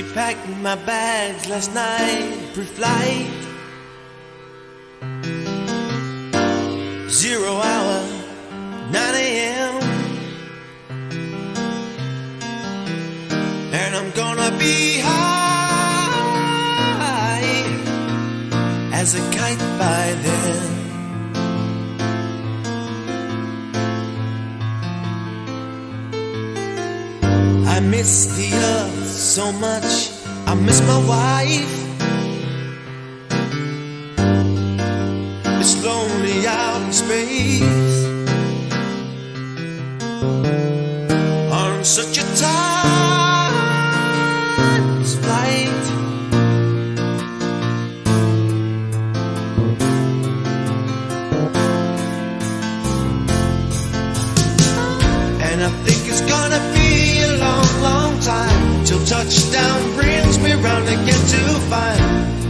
She packed my bags last night, pre-flight. 0 hour, 9 a.m. And I'm gonna be high as a kite by then. I miss the earth so much, I miss my wife. It's lonely out in space on such a tight flight. And I think it's gonna be a long, long time till touchdown brings me round again to find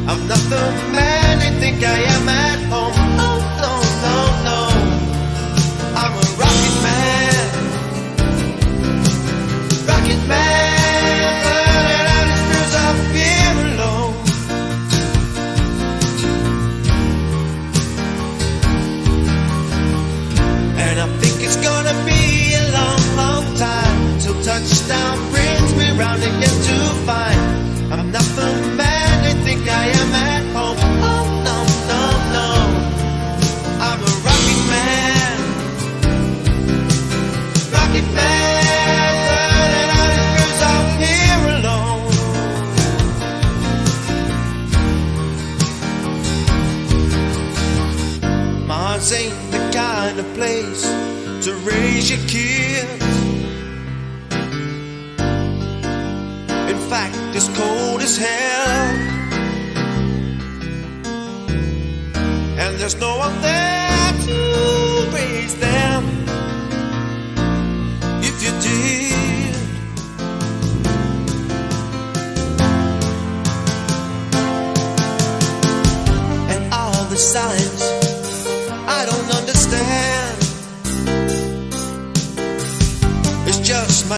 I'm not the man they think I am at home. Oh no, no, no, I'm a rocket man, rocket man, burning out his fears up here alone. And I think it's gonna be a long, long time till touchdown brings me round again to find I'm not the man they think I am at home. Oh no, no, no, I'm a rocket man, rocket man, burning out his fears out here alone. Mars ain't the kind of place to raise your kids. In fact, it's cold as hell, and there's no one there to raise them if you did.